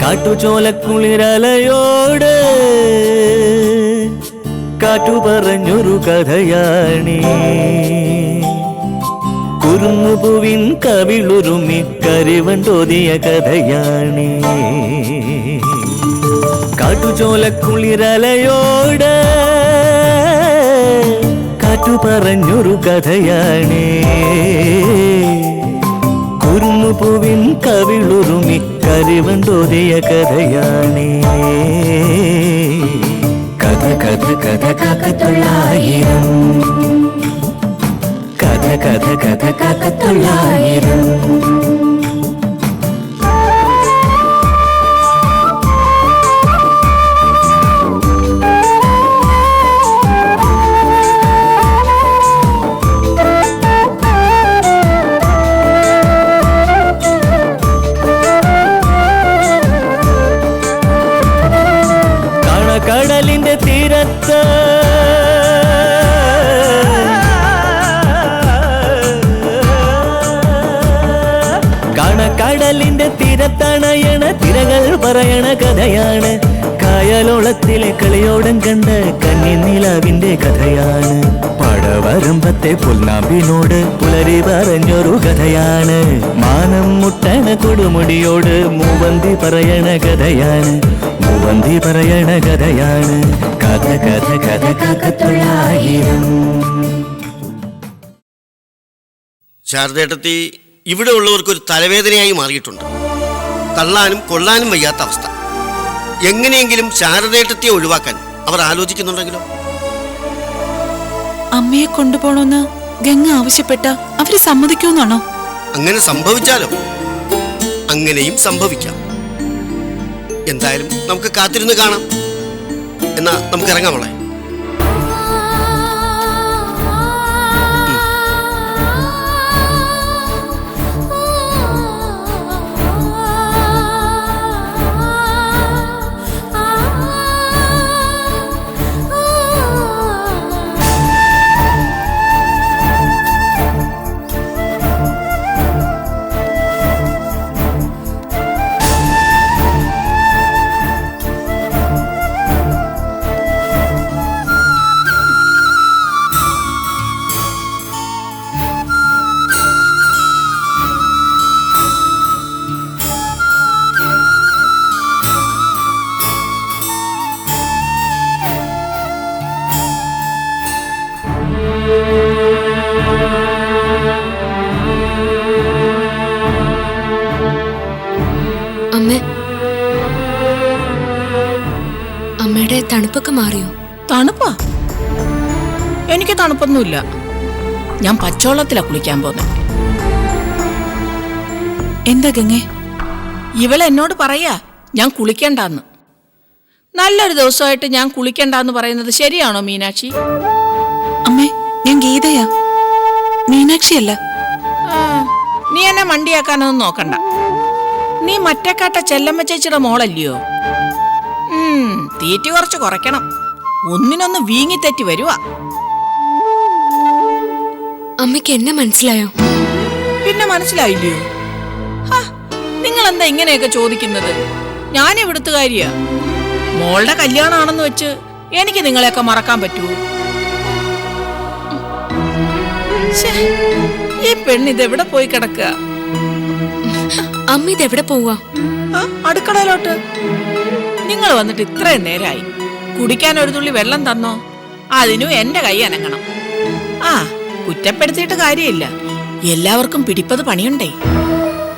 കാട്ടുചോലക്കുളിരലയോട് കാറ്റു പറഞ്ഞൊരു കഥയാണീ. കുരുന്നുപൂവിൻ കവിളുരുമി കരിവൻ തോതിയ കഥയാണീ. കാട്ടുചോലക്കുളിരലയോട് കാറ്റു പറഞ്ഞൊരു കഥയാണീ. കുരുന്നുപൂവിൻ കവിളുരുമി കരിവൻ തോതിയ കഥയാണീ. കഥ കഥ കഥ കാക്കത്തൊള്ളായിരം, കഥ കഥ കഥ കാക്കത്തൊള്ളായിരം. കടലിന്റെ തീരത്ത് കടലിന്റെ തീരത്തണയണ തിരകൾ പറയണ കഥയാണ്. കായലോളത്തിലെ കളിയോടം കണ്ട കന്നിനിലാവിന്റെ കഥയാണ്. പടവരമ്പത്തെ പുൽനാമ്പിനോട് പുലരി പറഞ്ഞൊരു കഥയാണ്. മാനം മുട്ടണ കൊടുമുടിയോട് മൂവന്തി പറയണ കഥയാണ്. മൂവന്തി പറയണ കഥയാണ്. കഥ കഥ കഥ കാക്കത്തൊള്ളായിരം. ശാരദേട്ടത്തി ഇവിടെ ഉള്ളവർക്കൊരു തലവേദനയായി മാറിയിട്ടുണ്ട്. തള്ളാനും കൊള്ളാനും വയ്യാത്ത അവസ്ഥ. എങ്ങനെയെങ്കിലും ശാരദേട്ടത്തിയെ ഒഴിവാക്കാൻ അവർ ആലോചിക്കുന്നുണ്ടെങ്കിലോ? അമ്മയെ കൊണ്ടുപോണോന്ന് ഗംഗ ആവശ്യപ്പെട്ട അവര് സമ്മതിക്കൂന്നാണോ? അങ്ങനെ സംഭവിച്ചാലോ? അങ്ങനെയും സംഭവിക്കാം. എന്തായാലും നമുക്ക് കാത്തിരുന്ന് കാണാം. എന്നാ നമുക്ക് ഇറങ്ങാം മോളെ. അമ്മയുടെ തണുപ്പൊക്കെ മാറിയോ? തണുപ്പാ? എനിക്ക് തണുപ്പൊന്നുമില്ല. ഞാൻ പച്ചവെള്ളത്തിലാ കുളിക്കാൻ പോകുന്നത്. എന്താ ഗംഗേ? ഇവളെന്നോട് പറയാ ഞാൻ കുളിക്കണ്ടെന്ന്. നല്ലൊരു ദിവസമായിട്ട് ഞാൻ കുളിക്കണ്ടെന്ന് പറയുന്നത് ശരിയാണോ മീനാക്ഷി? അമ്മേ, ഞാൻ ഗീതയാ, മീനാക്ഷിയല്ല. നീ എന്നെ മണ്ടിയാക്കാനൊന്നും നോക്കണ്ട. നീ മറ്റേക്കാട്ട ചെല്ലമ്മ ചേച്ചിയുടെ മോളല്ലയോ? തീറ്റി കുറച്ച് കുറയ്ക്കണം. ഒന്നിനൊന്ന് വീങ്ങിത്തെറ്റി വരുവാ. അമ്മയ്ക്ക് എന്നെ മനസ്സിലായോ? പിന്നെ മനസ്സിലായില്ലയോ? നിങ്ങൾ എന്താ ഇങ്ങനെയൊക്കെ ചോദിക്കുന്നത്? ഞാൻ ഇവിടുത്തുകാരിയാ. മോളുടെ കല്യാണമാണെന്ന് വെച്ച് എനിക്ക് നിങ്ങളെയൊക്കെ മറക്കാൻ പറ്റുമോ? ഈ പെണ്ണിതെവിടെ പോയി കിടക്കുക? അമ്മ ഇതെവിടെ പോവാ? അടുക്കളയിലോട്ട്. നിങ്ങൾ വന്നിട്ട് ഇത്രയും നേരമായി. കുടിക്കാൻ ഒരു തുള്ളി വെള്ളം തന്നോ? അതിനും എന്റെ കൈ അനങ്ങണം. കുറ്റപ്പെടുത്തിയിട്ട് കാര്യമില്ല. എല്ലാവർക്കും പിടിപ്പത് പണിയുണ്ടേ.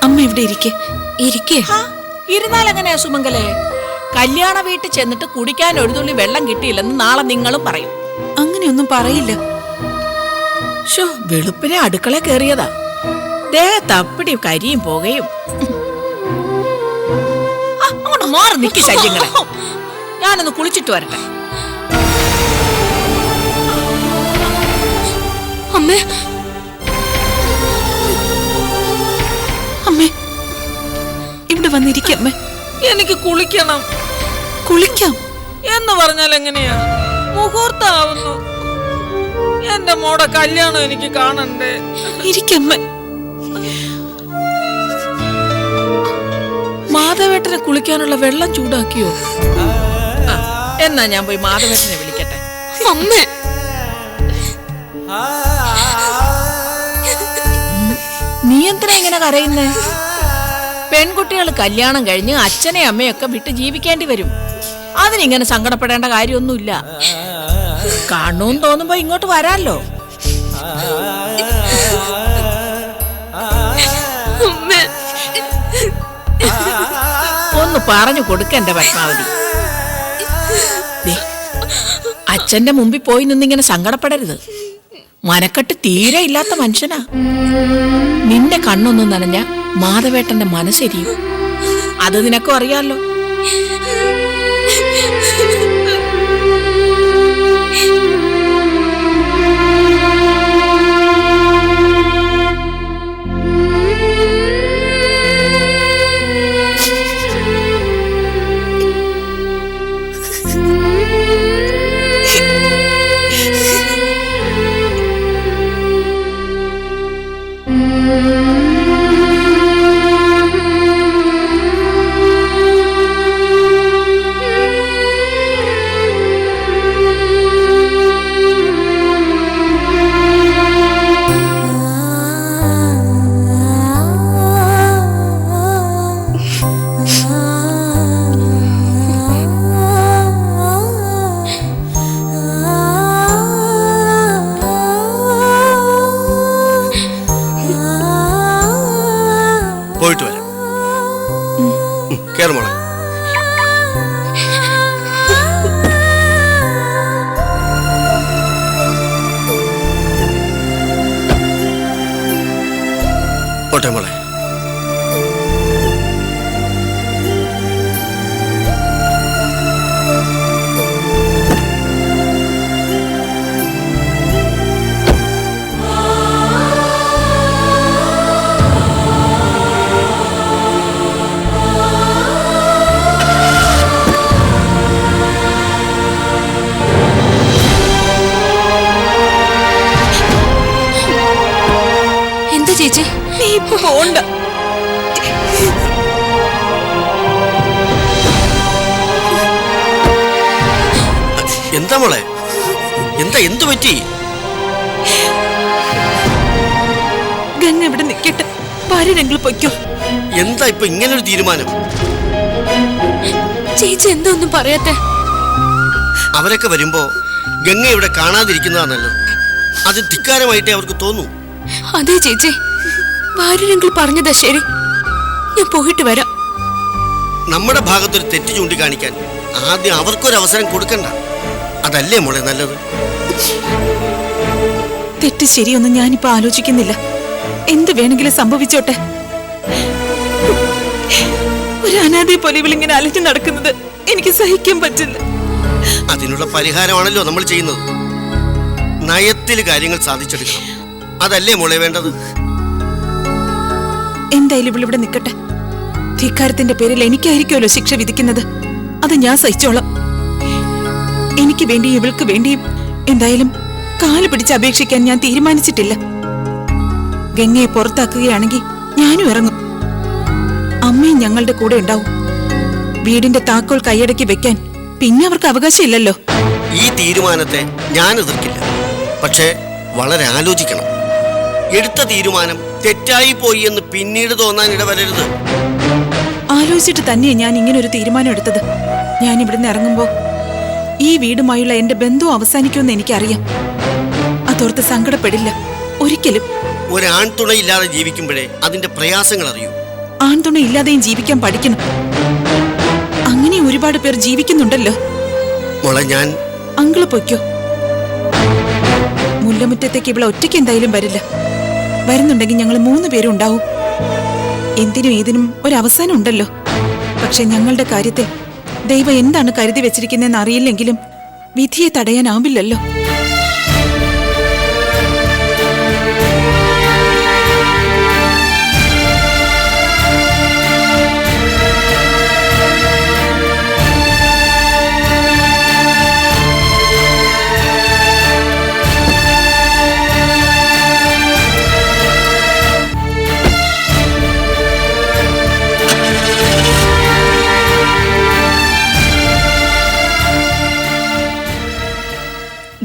അമ്മ ഇവിടെ ഇരിക്കേ. ഇരുന്നാലെങ്ങനെയാ സുമംഗലേ? കല്യാണ വീട്ടിൽ ചെന്നിട്ട് കുടിക്കാൻ ഒരു തുള്ളി വെള്ളം കിട്ടിയില്ലെന്ന് നാളെ നിങ്ങളും പറയും. അങ്ങനെയൊന്നും പറയില്ല. വെളുപ്പിനെ അടുക്കള കേറിയതാ. ദേഹത്ത് അപ്പടി കരിയും പോകുകയും. അങ്ങോട്ട് മാറി നിൽക്കി ശല്യങ്ങളെ. ഞാനൊന്ന് കുളിച്ചിട്ട് വരട്ടെ. അമ്മേ, അമ്മേ, ഇവിടെ വന്നിരിക്കമ്മേ. എനിക്ക് കുളിക്കണം. കുളിക്കാം എന്ന് പറഞ്ഞാൽ എങ്ങനെയാ? മുഹൂർത്താവുന്നു. എന്റെ മോടെ കല്യാണം എനിക്ക് കാണണ്ടേ? ഇരിക്കമ്മേ. മാധവേട്ടനെ കുളിക്കാനുള്ള വെള്ളം ചൂടാക്കിയോ? ആ, എന്നാ ഞാൻ പോയി മാധവേട്ടനെ വിളിക്കട്ടെ. അമ്മേ, നീ എന്തിനാ ഇങ്ങനെ കരയുന്നേ? പെൺകുട്ടികൾ കല്യാണം കഴിഞ്ഞ് അച്ഛനെ അമ്മയൊക്കെ വിട്ട് ജീവിക്കേണ്ടി വരും. അതിനിങ്ങനെ സങ്കടപ്പെടേണ്ട കാര്യമൊന്നുമില്ല. കാണുമെന്ന് തോന്നുമ്പോ ഇങ്ങോട്ട് വരാല്ലോ. അമ്മേ. ഒന്ന് പറഞ്ഞു കൊടുക്ക എന്റെ പത്മാവതി. ദേ, അച്ഛന്റെ മുമ്പിൽ പോയി നിന്നിങ്ങനെ സങ്കടപ്പെടരുത്. മനക്കെട്ട് തീരെ ഇല്ലാത്ത മനുഷ്യനാ. നിന്റെ കണ്ണൊന്നും നനഞ്ഞ മാധവേട്ടന്റെ മനസ്സെരിയും. അത് നിനക്കും അറിയാലോ. പോയിട്ട് വരാം. കേറ് മോളെ. പോട്ടെ മോളെ. എന്താ ചേച്ചി? നീ ഇപ്പൊ പോണ്ട. എന്താ മോളെ? എന്തു പറ്റി? ഗംഗ ഇവിടെ നിൽക്കട്ടെ, ഭാര്യനെങ്കിലും പൊയ്ക്കോ. എന്താ ഇപ്പൊ ഇങ്ങനൊരു തീരുമാനം? ചേച്ചി എന്താ ഒന്നും പറയാത്തെ? അവരൊക്കെ വരുമ്പോ ഗംഗ ഇവിടെ കാണാതിരിക്കുന്നതാ നല്ലത്. അത് ധിക്കാരമായിട്ടേ അവർക്ക് തോന്നൂ. അതെ ചേച്ചി, ഭാര്യനെങ്കിൽ പറഞ്ഞതാ ശരി. ഞാൻ പോയിട്ട് വരാം. നമ്മുടെ ഭാഗത്തൊരു തെറ്റ് ചൂണ്ടിക്കാണിക്കാൻ ആദ്യം അവർക്കൊരു അവസരം കൊടുക്കണ്ട. അതല്ലേ മോളെ നല്ലത്? തെറ്റ് ശരിയൊന്നും ഞാനിപ്പോ ആലോചിക്കുന്നില്ല. എന്ത് വേണമെങ്കിലും സംഭവിച്ചോട്ടെ. ഒരു അനാഥയെ പോലെ ഇവളിങ്ങനെ അലഞ്ഞു നടക്കുന്നത് എനിക്ക് സഹിക്കാൻ പറ്റില്ല. അതിനുള്ള പരിഹാരമാണല്ലോ നമ്മൾ ചെയ്യുന്നത്. നയത്തിൽ കാര്യങ്ങൾ സാധിച്ചെടുക്കണം. അതല്ലേ മോളെ വേണ്ടത്? എന്തായാലും ഇവളിവിടെ നിൽക്കട്ടെ. ധിക്കാരത്തിന്റെ പേരിൽ എനിക്കായിരിക്കുമല്ലോ ശിക്ഷ വിധിക്കുന്നത്. അത് ഞാൻ സഹിച്ചോളാം. എനിക്ക് വേണ്ടിയും ഇവൾക്ക് വേണ്ടിയും എന്തായാലും കാല് പിടിച്ച് അപേക്ഷിക്കാൻ ഞാൻ തീരുമാനിച്ചിട്ടില്ല. ഗംഗയെ പുറത്താക്കുകയാണെങ്കിൽ ഞാനും ഇറങ്ങും. അമ്മയും ഞങ്ങളുടെ കൂടെ ഉണ്ടാവും. വീടിന്റെ താക്കോൽ കൈയടക്കി വെക്കാൻ പിന്നെ അവർക്ക് അവകാശമില്ലല്ലോ. ഈ തീരുമാനത്തെ ഞാൻ എതിർക്കില്ല. പക്ഷേ വളരെ ആലോചിക്കണം. എടുത്ത തീരുമാനം തെറ്റായി പോയി എന്ന് പിന്നീട് തോന്നാൻ ഇടവരരുത്. ആലോചിച്ചിട്ട് തന്നെയാ ഞാൻ ഇങ്ങനെ ഒരു തീരുമാനം എടുത്തത്. ഞാൻ ഇവിടുന്ന് ഇറങ്ങുമ്പോ ഈ വീടുമായുള്ള എന്റെ ബന്ധം അവസാനിക്കുമെന്ന് എനിക്കറിയാം. അതോർത്ത് സങ്കടപ്പെടില്ല ഒരിക്കലും. ഒരാൺതുണയില്ലാതെ ജീവിക്കുമ്പോഴേ അതിന്റെ പ്രയാസങ്ങൾ അറിയൂ. ആൺതുണ ഇല്ലാതെയും ജീവിക്കാൻ പഠിക്കണം. അങ്ങനെ ഒരുപാട് പേർ ജീവിക്കുന്നുണ്ടല്ലോ. മോളെ, ഞാൻ അങ്കിള് പൊയ്ക്കോ. മുല്ലമുറ്റത്തേക്ക് ഇവിടെ ഒറ്റയ്ക്ക് എന്തായാലും വരില്ല. വരുന്നുണ്ടെങ്കിൽ ഞങ്ങൾ 3 പേരും ഉണ്ടാവും. എന്തിനും ഏതിനും ഒരവസാനം ഉണ്ടല്ലോ. പക്ഷെ ഞങ്ങളുടെ കാര്യത്തിൽ ദൈവം എന്താണ് കരുതി വെച്ചിരിക്കുന്നതെന്ന് അറിയില്ലെങ്കിലും വിധിയെ തടയാനാവില്ലല്ലോ.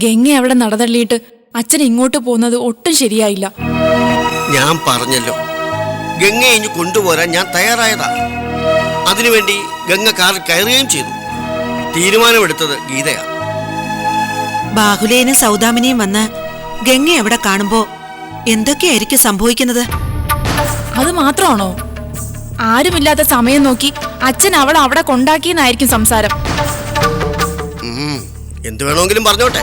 ഗംഗ അവിടെ നടതള്ളിയിട്ട് അച്ഛൻ ഇങ്ങോട്ട് പോകുന്നത് ഒട്ടും ശരിയായില്ല. ഞാൻ പറഞ്ഞല്ലോ, ഗംഗയെ ഇനി കൊണ്ടുപോരാൻ ഞാൻ തയ്യാറായതാ. അതിനുവേണ്ടി ഗംഗ കാറിൽ കയറുകയും ചെയ്തു. തീരുമാനമെടുത്തത് ഗീതയാ. ബാഹുലേനും സൗദാമിനിയും വന്ന് ഗംഗ എവിടെ കാണുമ്പോ എന്തൊക്കെയായിരിക്കും സംഭവിക്കുന്നത്? അത് മാത്രമാണോ? ആരുമില്ലാത്ത സമയം നോക്കി അച്ഛൻ അവളെ അവിടെ കൊണ്ടാക്കിയെന്നായിരിക്കും സംസാരം. എന്തു വേണമെങ്കിലും പറഞ്ഞോട്ടെ,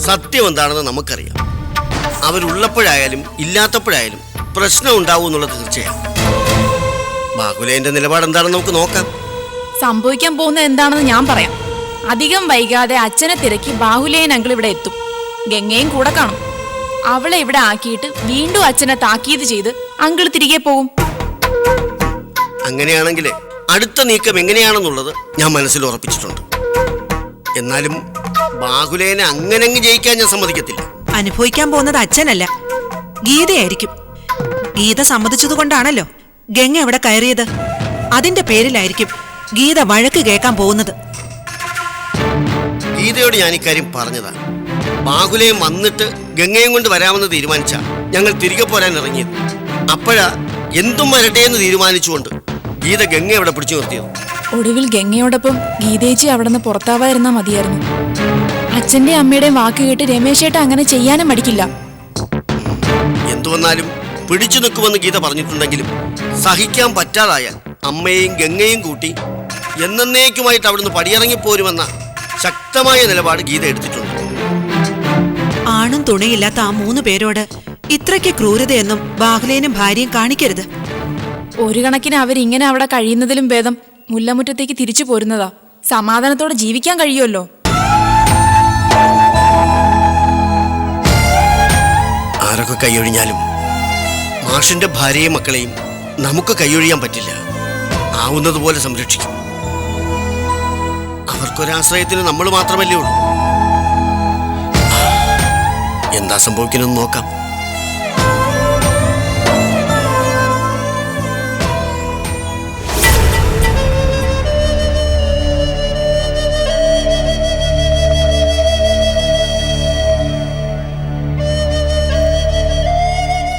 സത്യം എന്താണെന്ന് നമുക്കറിയാം. അവരുള്ളപ്പോഴായാലും ഇല്ലാത്തപ്പോഴായാലും പ്രശ്നം ഉണ്ടാവും എന്നുള്ളത് തീർച്ചയാണ്. ബാഹുലേന്റെ നിലപാട് എന്താണെന്ന് നമുക്ക് നോക്കാം. സംഭവിക്കാൻ പോകുന്നത് എന്താണെന്ന് ഞാൻ പറയാം. അധികം വൈകാതെ അച്ഛനെ തിരക്കി ബാഹുലേയൻ അങ്കിൾ ഇവിടെ എത്തും. ഗംഗയും കൂടെ കാണും. അവളെ ഇവിടെ ആക്കിയിട്ട് വീണ്ടും അച്ഛനെ താക്കീത് ചെയ്ത് അങ്കിൾ തിരികെ പോകും. അങ്ങനെയാണെങ്കിൽ അടുത്ത നീക്കം എങ്ങനെയാണെന്നുള്ളത് ഞാൻ മനസ്സിൽ ഉറപ്പിച്ചിട്ടുണ്ട്. എന്നാലും ബാഹുലേനെ അങ്ങനെങ്ങ് ജയിക്കാൻ ഞാൻ സമ്മതിക്കത്തില്ല. അനുഭവിക്കാൻ പോകുന്നത് അച്ഛനല്ല, ഗീതയായിരിക്കും. ഗീത സമ്മതിച്ചതുകൊണ്ടാണല്ലോ ഗംഗ എവിടെ കയറിയത്. അതിന്റെ പേരിലായിരിക്കും ഗീത വഴക്ക് കേൾക്കാൻ പോകുന്നത്. ഗീതയോട് ഞാൻ ഇക്കാര്യം പറഞ്ഞതാ. ബാഹുലേയം വന്നിട്ട് ഗംഗയും കൊണ്ട് വരാമെന്ന് തീരുമാനിച്ച ഞങ്ങൾ തിരികെ പോരാൻ ഇറങ്ങിയത്. അപ്പോഴാ എന്തും വരട്ടെ എന്ന് തീരുമാനിച്ചുകൊണ്ട് ഗീത ഗംഗ അവിടെ പിടിച്ചു നിർത്തിയത്. ഒടുവിൽ ഗംഗയോടൊപ്പം ഗീതേച്ചി അവിടെ നിന്ന് പുറത്താവാതിരുന്നാ മതിയായിരുന്നു. അച്ഛന്റെ അമ്മയുടെയും വാക്ക് കേട്ട് രമേശേട്ട അങ്ങനെ ചെയ്യാനും മടിക്കില്ല. എന്തു വന്നാലും പിടിച്ചു നിൽക്കുമെന്ന് ഗീത പറഞ്ഞിട്ടുണ്ടെങ്കിലും സഹിക്കാൻ പറ്റാതായാൽ അമ്മയെയും ഗംഗയും കൂട്ടി എന്നേക്കുമായിട്ട് അവിടുന്ന് പടിയിറങ്ങിപ്പോരുമെന്ന ശക്തമായ നിലപാട് ഗീത എടുത്തിട്ടുണ്ട്. ആണും തുണയില്ലാത്ത ആ 3 പേരോട് ഇത്രയ്ക്ക് ക്രൂരതയൊന്നും ബാഹുലേനും ഭാര്യയും കാണിക്കരുത്. ഒരു കണക്കിന് അവരിങ്ങനെ അവിടെ കഴിയുന്നതിലും ഭേദം മുല്ലമുറ്റത്തേക്ക് തിരിച്ചു പോരുന്നതാ. സമാധാനത്തോടെ ജീവിക്കാൻ കഴിയുമല്ലോ. ആരൊക്കെ കൈയൊഴിഞ്ഞാലും മാഷിന്റെ ഭാര്യയും മക്കളെയും നമുക്ക് കൈയൊഴിയാൻ പറ്റില്ല. ആവുന്നതുപോലെ സംരക്ഷിക്കും. അവർക്കൊരാശ്രയത്തിന് നമ്മൾ മാത്രമല്ലേ ഉള്ളൂ. എന്താ സംഭവിക്കണമെന്ന് നോക്കാം.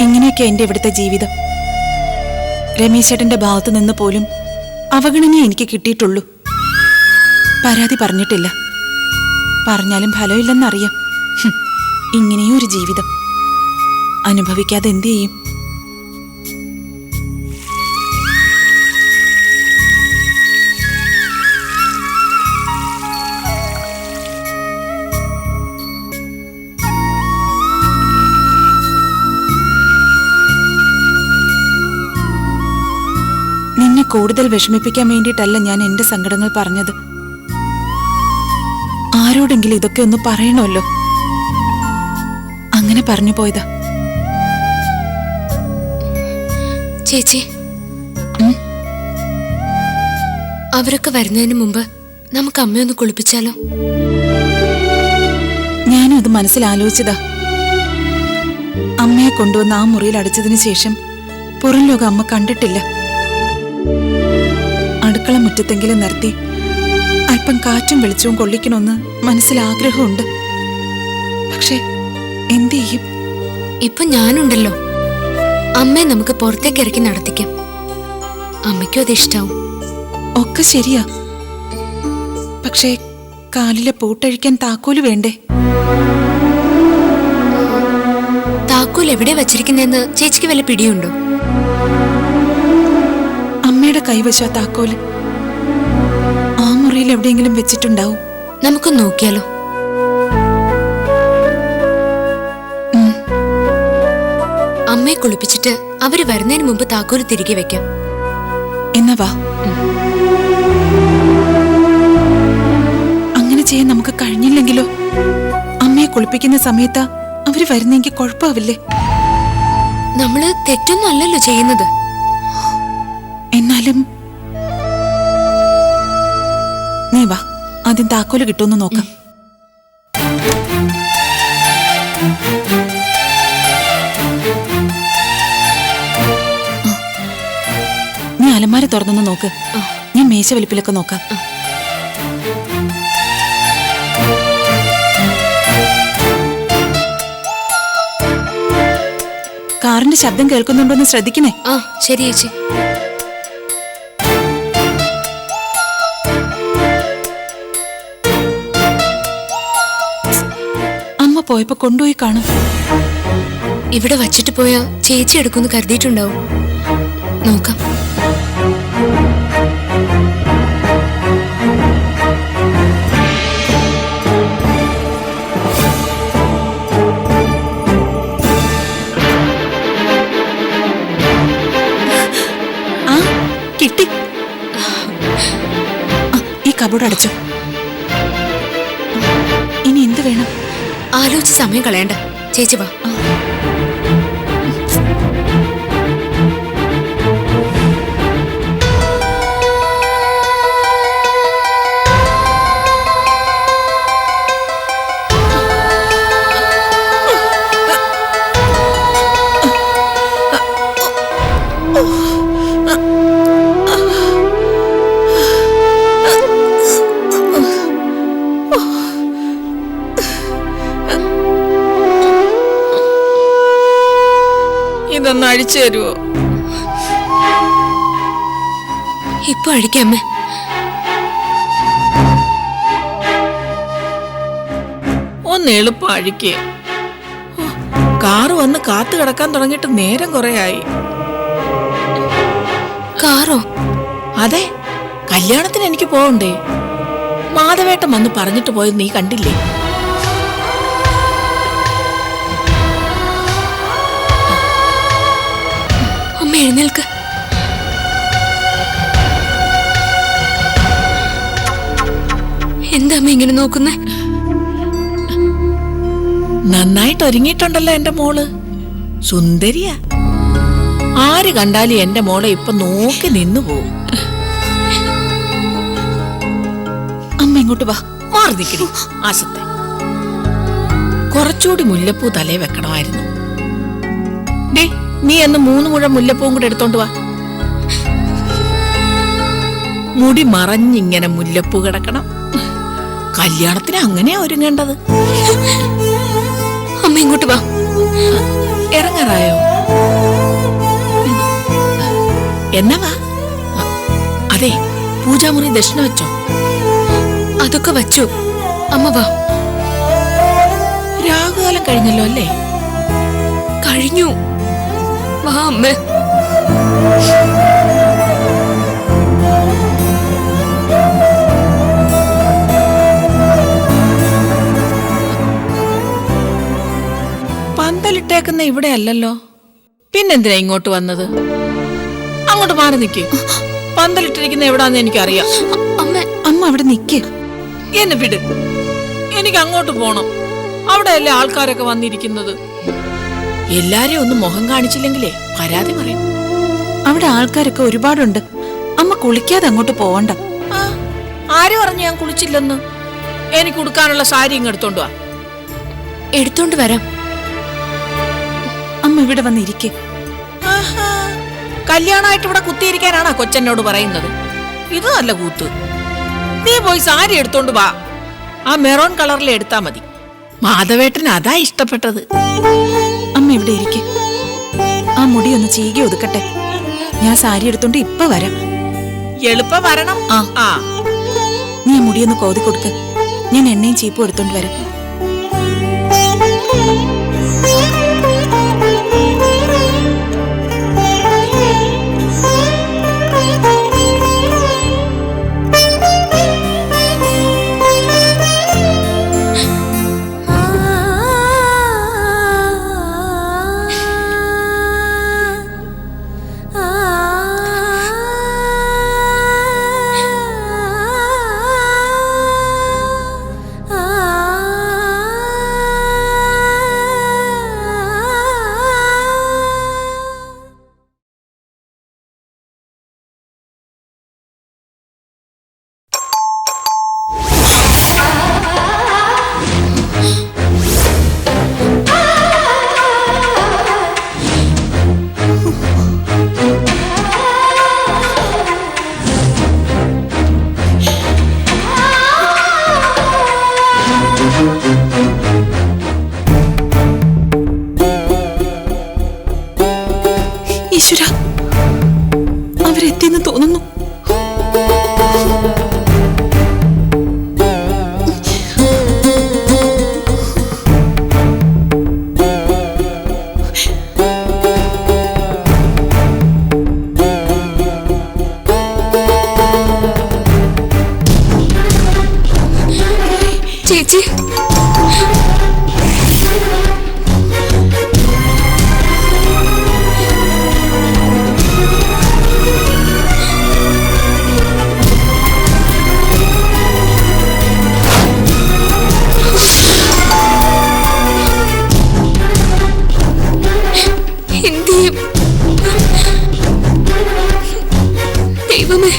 ഇങ്ങനെയൊക്കെ എന്റെ ഇവിടുത്തെ ജീവിതം. രമേശേട്ടന്റെ ഭാഗത്തു നിന്ന് പോലും അവഗണനയെ എനിക്ക് കിട്ടിയിട്ടുള്ളൂ. പരാതി പറഞ്ഞിട്ടില്ല. പറഞ്ഞാലും ഫലമില്ലെന്നറിയാം. ഇങ്ങനെയും ഒരു ജീവിതം അനുഭവിക്കാതെ എന്തു ചെയ്യും? നിന്നെ കൂടുതൽ വിഷമിപ്പിക്കാൻ വേണ്ടിയിട്ടല്ല ഞാൻ എന്റെ സങ്കടങ്ങൾ പറഞ്ഞത്. ആരോടെങ്കിലും ഇതൊക്കെ ഒന്ന് പറയണമല്ലോ. അങ്ങനെ പറഞ്ഞു പോയതാ. ചേച്ചി, അവരൊക്കെ വരുന്നതിന് മുമ്പ് നമുക്ക് അമ്മയൊന്ന് കുളിപ്പിച്ചാലോ? ഞാനും അത് മനസ്സിലാലോചിച്ചതാ. അമ്മയെ കൊണ്ടുവന്ന് ആ മുറിയിൽ അടച്ചതിന് ശേഷം പുറം ലോകം അമ്മ കണ്ടിട്ടില്ല. അടുക്കള മുറ്റത്തെങ്കിലും നിർത്തി അല്പം കാറ്റും വെളിച്ചവും കൊള്ളിക്കണമെന്ന് മനസ്സിൽ ആഗ്രഹമുണ്ട്. പക്ഷെ എന്ത് ചെയ്യും? ഇപ്പൊ ഞാനുണ്ടല്ലോ. അമ്മയെ നമുക്ക് പുറത്തേക്ക് ഇറക്കി നടത്തിക്കാം. അമ്മയ്ക്കും അത് ഇഷ്ടാവും. ഒക്കെ ശരിയാ. പക്ഷേ കാലിലെ പൂട്ടഴിക്കാൻ താക്കോല് വേണ്ടേ? താക്കോൽ എവിടെ വച്ചിരിക്കുന്നെന്ന് ചേച്ചിക്ക് വല്ല പിടിയുണ്ടോ? അമ്മയുടെ കൈവശ താക്കോല്. ആ മുറിയിൽ എവിടെയെങ്കിലും വെച്ചിട്ടുണ്ടാവും. നമുക്ക് നോക്കിയാലോ? അമ്മയെ കുളിപ്പിച്ചിട്ട് അവര് വരുന്നതിന് മുമ്പ് താക്കോല് തിരികെ വെക്കാം. എന്നാ വാ. അങ്ങനെ ചെയ്യാൻ നമുക്ക് കഴിഞ്ഞില്ലെങ്കിലോ? അമ്മയെ കുളിപ്പിക്കുന്ന സമയത്താ അവര് വരുന്നെങ്കിൽ കുഴപ്പമാവില്ലേ? നമ്മള് തെറ്റൊന്നും അല്ലല്ലോ ചെയ്യുന്നത്. എന്നാലും നീ വാ, ആദ്യം താക്കോല് കിട്ടുമെന്ന് നോക്കാം. നീ അലമാര തുറന്നൊന്ന് നോക്ക്. ഞാൻ മേശ വലിപ്പിലൊക്കെ നോക്കാം. കാറിന്റെ ശബ്ദം കേൾക്കുന്നുണ്ടോന്ന് ശ്രദ്ധിക്കണേ. ആ ശരി ചേച്ചി. അമ്മ പോയപ്പോ കൊണ്ടുപോയി കാണും. ഇവിടെ വച്ചിട്ട് പോയാ ചേച്ചി എടുക്കുമെന്ന് കരുതിയിട്ടുണ്ടാവും. നോക്കാം. ആ കിട്ടി. ഈ കബോർഡ് അടച്ചോ. ഇനി എന്ത് വേണം? ആലോചിച്ച് സമയം കളയണ്ട, ചേച്ചി വാ. ഇതൊന്ന് അഴിച്ചു തരുമോ? ഇപ്പൊ അഴിക്കാമേ. ഒന്ന് എളുപ്പം അഴിക്കേ. കാറ് വന്ന് കാത്തു കിടക്കാൻ തുടങ്ങിയിട്ട് നേരം കുറെ ആയി. കാറോ? അതെ, കല്യാണത്തിന് എനിക്ക് പോകണ്ടേ? മാധവേട്ടൻ വന്ന് പറഞ്ഞിട്ട് പോയത് നീ കണ്ടില്ലേ? അമ്മ എഴുന്നേൽക്ക്. എന്താ അമ്മ ഇങ്ങനെ നോക്കുന്നേ? നന്നായിട്ട് ഒരുങ്ങിയിട്ടുണ്ടല്ലോ എന്റെ മോള്. സുന്ദരിയാ. ആര് കണ്ടാലും എന്റെ മോളെ ഇപ്പൊ നോക്കി നിന്നു പോവും. അമ്മ ഇങ്ങോട്ട് വാ. മാറി നിൽക്കടി ആശത്തെ. കുറച്ചുകൂടി മുല്ലപ്പൂ തലേ വെക്കണമായിരുന്നു. ഡേ, നീ എന്ന് 3 മുഴം മുല്ലപ്പൂവും കൂടെ എടുത്തോണ്ട് വാ. മുടി മറഞ്ഞിങ്ങനെ മുല്ലപ്പൂ കിടക്കണം. കല്യാണത്തിന് അങ്ങനെയാ ഒരുങ്ങേണ്ടത്. അമ്മ ഇങ്ങോട്ട് വാ. ഇറങ്ങാറായോ? എന്നാ വാ. അതെ, പൂജാമുറി ദക്ഷിണ വെച്ചോ? അതൊക്കെ വച്ചു. അമ്മ വാ. രാഹുകാലം കഴിഞ്ഞല്ലോ അല്ലേ? കഴിഞ്ഞു. വാ അമ്മ. പന്തലിട്ടേക്കുന്ന ഇവിടെ അല്ലല്ലോ, പിന്നെന്തിനാ ഇങ്ങോട്ട് വന്നത്? അങ്ങോട്ട് മാറി നിൽക്കേ. പന്തലിട്ടിരിക്കുന്ന എവിടാന്ന് എനിക്കറിയാം. അമ്മ അമ്മ അവിടെ നിക്ക്. എന്നെ വിട്. എനിക്ക് അങ്ങോട്ട് പോണം. അവിടെയല്ലേ ആൾക്കാരൊക്കെ വന്നിരിക്കുന്നത്. എല്ലാരെയും ഒന്ന് മുഖം കാണിച്ചില്ലെങ്കിലേ പരാതി പറയും. അവിടെ ആൾക്കാരൊക്കെ ഒരുപാടുണ്ട്. അമ്മ കുളിക്കാതെ അങ്ങോട്ട് പോവണ്ട. ആര് പറഞ്ഞു ഞാൻ കുളിച്ചില്ലെന്ന്? എനിക്ക് ഉടുക്കാനുള്ള സാരി ഇങ്ങെടുത്തോണ്ട് വാ. എടുത്തോണ്ട് വരാം. അമ്മ ഇവിടെ വന്നിരിക്കെ. കല്യാണമായിട്ട് ഇവിടെ കുത്തിയിരിക്കാനാണോ കൊച്ചെന്നോട് പറയുന്നത്? ഇത് നല്ല കൂത്ത്. നീ പോയി സാരി എടുത്തോണ്ട് വാ. ആ മെറൂൺ കളറിൽ എടുത്താ മതി. മാധവേട്ടന് അതാ ഇഷ്ടപ്പെട്ടത്. അമ്മ ഇവിടെ ഇരിക്കെ. ആ മുടി ഒന്ന് ചീകി ഒതുക്കട്ടെ. ഞാൻ സാരി എടുത്തോണ്ട് ഇപ്പൊ വരാം. എളുപ്പം വരണം. ആ, നീ ആ മുടിയൊന്ന് കോതി കൊടുക്ക്. ഞാൻ എണ്ണയും ചീപ്പും എടുത്തോണ്ട് വരാം. എന്ന് തോന്നുന്നു. ചേച്ചി, എന്ത് ചെയ്യും? ദൈവമേ,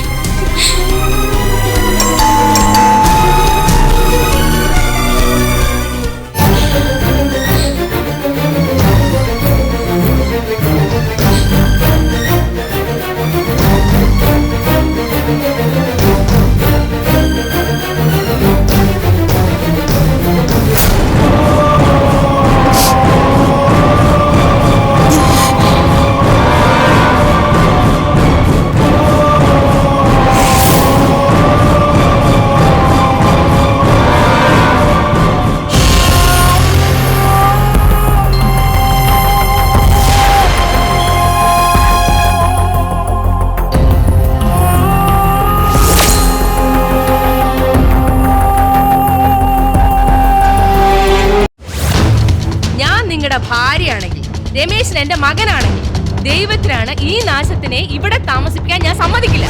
ഭാര്യയാണെങ്കിൽ രമേശൻ എന്റെ മകനാണെങ്കിൽ ദൈവത്തിനാണ് ഈ നാശത്തിനെ ഇവിടെ താമസിപ്പിക്കാൻ ഞാൻ സമ്മതിക്കില്ല.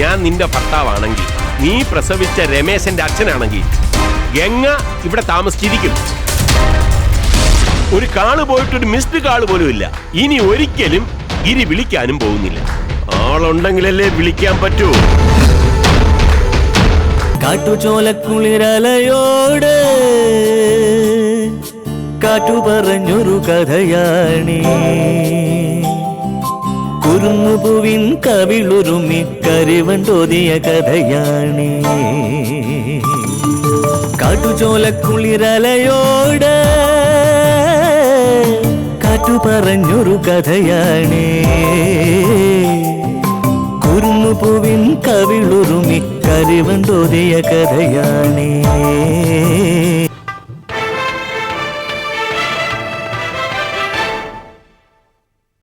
ഞാൻ നിന്റെ ഭർത്താവാണെങ്കിൽ, നീ പ്രസവിച്ച രമേശന്റെ അച്ഛനാണെങ്കിൽ ഗംഗ ഇവിടെ താമസിച്ചിരിക്കും. ഒരു കാള് പോയിട്ടൊരു മിസ്ഡ് കാള് പോലും ഇല്ല. ഇനി ഒരിക്കലും ഗിരി വിളിക്കാനും പോകുന്നില്ല. ആളുണ്ടെങ്കിലല്ലേ വിളിക്കാൻ പറ്റൂ. കാട്ടുചോലക്കുളിരലയോട് കാറ്റു പറഞ്ഞൊരു കഥയാണീ, കുറുങ്ങുപൂവിൻ കവിളുരുമി കരിവണ്ടോതിയ കഥയാണീ. കാട്ടുചോലക്കുളിരലയോട് കാറ്റു പറഞ്ഞൊരു കഥയാണീ, കുറുങ്ങുപൂവിൻ കവിളുരുമി കരിവണ്ടോതിയ കഥയാണീ.